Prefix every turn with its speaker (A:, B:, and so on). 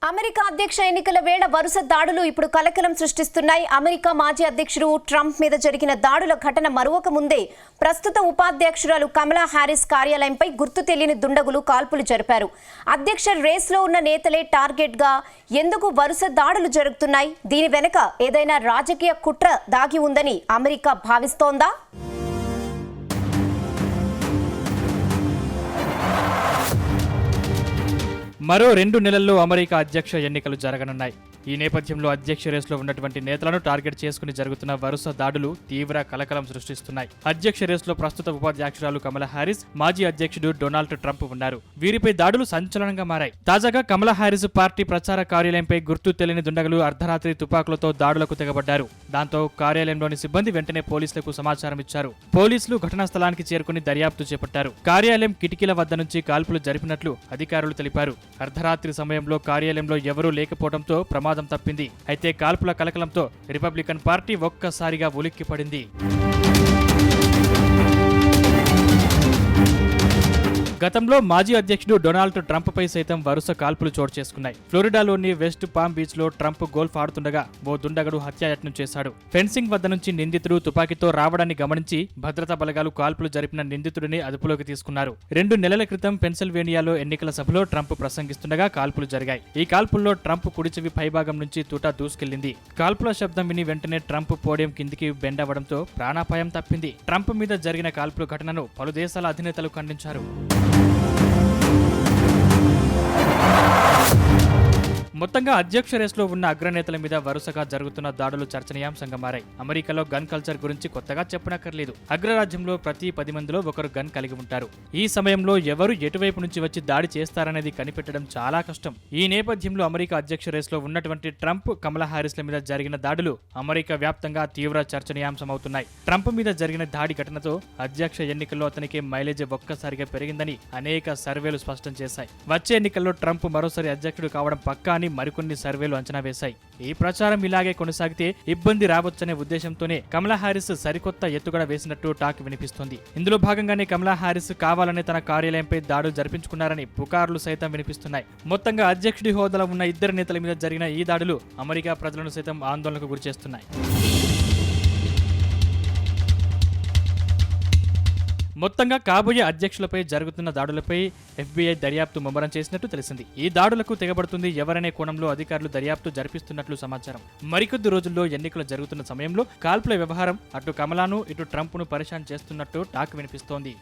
A: America అధ్యక్ష ఎన్నికల వేళ వరుస దాడులు ఇప్పుడు కలకలం సృష్టిస్తున్నాయి. అమెరికా మాజీ అధ్యక్షుడు ట్రంప్ మీద జరిగిన దాడుల ఘటన మరొక ముందే ప్రస్తుత ఉపాధ్యక్షురాలు కమలా హారిస్ కార్యాలయంపై గుర్తు తెలియని దుండగులు కాల్పులు జరిపారు. అధ్యక్ష రేస్లో ఉన్న నేతలే టార్గెట్గా ఎందుకు వరుస దాడులు జరుగుతున్నాయి? దీని వెనుక ఏదైనా రాజకీయ కుట్ర దాగి ఉందని అమెరికా భావిస్తోందా?
B: మరో 2 నెలల్లో అమెరికా అధ్యక్ష ఎన్నికలు జరగనున్నాయి. ఈ నేపథ్యంలో అధ్యక్ష రేసులో ఉన్నటువంటి నేతలను టార్గెట్ చేసుకుని జరుగుతున్న వరుస దాడులు తీవ్ర కలకలం సృష్టిస్తున్నాయి. అధ్యక్ష రేసులో ప్రస్తుత ఉపాధ్యక్షురాలు కమలా హారిస్, మాజీ అధ్యక్షుడు డొనాల్డ్ ట్రంప్ ఉన్నారు. వీరిపై దాడులు సంచలనంగా మారాయి. తాజాగా కమలా హారిస్ పార్టీ ప్రచార కార్యాలయంపై గుర్తు తెలియని దుండగులు అర్ధరాత్రి తుపాకులతో దాడులకు తెగబడ్డారు. దాంతో కార్యాలయంలోని సిబ్బంది వెంటనే పోలీసులకు సమాచారం ఇచ్చారు. పోలీసులు ఘటనా స్థలానికి చేరుకుని దర్యాప్తు చేపట్టారు. కార్యాలయం కిటికీల వద్ద నుంచి కాల్పులు జరిపినట్లు అధికారులు తెలిపారు. అర్ధరాత్రి సమయంలో కార్యాలయంలో ఎవరూ లేకపోవడంతో ప్రమాదం తప్పింది. అయితే కాల్పుల కలకలంతో రిపబ్లికన్ పార్టీ ఒక్కసారిగా ఉలిక్కిపడింది. గతంలో మాజీ అధ్యక్షుడు డొనాల్డ్ ట్రంప్ పై సైతం వరుస కాల్పులు చోటు చేసుకున్నాయి. ఫ్లోరిడాలోని వెస్ట్ పామ్ బీచ్ లో ట్రంప్ గోల్ఫ్ ఆడుతుండగా ఓ దుండగుడు హత్యాయత్నం చేశాడు. ఫెన్సింగ్ వద్ద నుంచి నిందితుడు తుపాకీతో రావడాన్ని గమనించి భద్రతా బలగాలు కాల్పులు జరిపిన నిందితుడిని అదుపులోకి తీసుకున్నారు. 2 నెలల క్రితం పెన్సిల్వేనియాలో ఎన్నికల సభలో ట్రంప్ ప్రసంగిస్తుండగా కాల్పులు జరిగాయి. ఈ కాల్పుల్లో ట్రంప్ కుడిచెవి పైభాగం నుంచి తూటా దూసుకెళ్లింది. కాల్పుల శబ్దం విని వెంటనే ట్రంప్ పోడియం కిందికి బెండవడంతో ప్రాణాపాయం తప్పింది. ట్రంప్ మీద జరిగిన కాల్పుల ఘటనను పలు దేశాల అధినేతలు ఖండించారు. మొత్తంగా అధ్యక్ష రేసులో ఉన్న అగ్రనేతల మీద వరుసగా జరుగుతున్న దాడులు చర్చనీయాంశంగా మారాయి. అమెరికాలో గన్ కల్చర్ గురించి కొత్తగా చెప్పనక్కర్లేదు. అగ్రరాజ్యంలో ప్రతి 10 మందిలో ఒకరు గన్ కలిగి ఉంటారు. ఈ సమయంలో ఎవరు ఎటువైపు నుంచి వచ్చి దాడి చేస్తారనేది కనిపెట్టడం చాలా కష్టం. ఈ నేపథ్యంలో అమెరికా అధ్యక్ష రేసులో ఉన్నటువంటి ట్రంప్, కమలా హారిస్ల మీద జరిగిన దాడులు అమెరికా వ్యాప్తంగా తీవ్ర చర్చనీయాంశమవుతున్నాయి. ట్రంప్ మీద జరిగిన దాడి ఘటనతో అధ్యక్ష ఎన్నికల్లో అతనికి మైలేజ్ ఒక్కసారిగా పెరిగిందని అనేక సర్వేలు స్పష్టం చేశాయి. వచ్చే ఎన్నికల్లో ట్రంప్ మరోసారి అధ్యక్షుడు కావడం పక్కా అని మరికొన్ని సర్వేలు అంచనా వేశాయి. ఈ ప్రచారం ఇలాగే కొనసాగితే ఇబ్బంది రావచ్చనే ఉద్దేశంతోనే కమలా హారిస్ సరికొత్త ఎత్తుగడ వేసినట్టు టాక్ వినిపిస్తోంది. ఇందులో భాగంగానే కమలా హారిస్ కావాలనే తన కార్యాలయంపై దాడులు జరిపించుకున్నారని పుకార్లు సైతం వినిపిస్తున్నాయి. మొత్తంగా అధ్యక్షుడి హోదాలో ఉన్న 2 నేతల మీద జరిగిన ఈ దాడులు అమెరికా ప్రజలను సైతం ఆందోళనకు గురిచేస్తున్నాయి. మొత్తంగా కాబోయే అధ్యక్షులపై జరుగుతున్న దాడులపై FBI దర్యాప్తు ముమ్మరం చేసినట్టు తెలిసింది. ఈ దాడులకు తెగబడుతుంది ఎవరనే కోణంలో అధికారులు దర్యాప్తు జరిపిస్తున్నట్లు సమాచారం. మరికొద్ది రోజుల్లో ఎన్నికలు జరుగుతున్న సమయంలో కాల్పుల వ్యవహారం అటు కమలాను ఇటు ట్రంప్ను పరిశాన్ చేస్తున్నట్టు టాక్ వినిపిస్తోంది.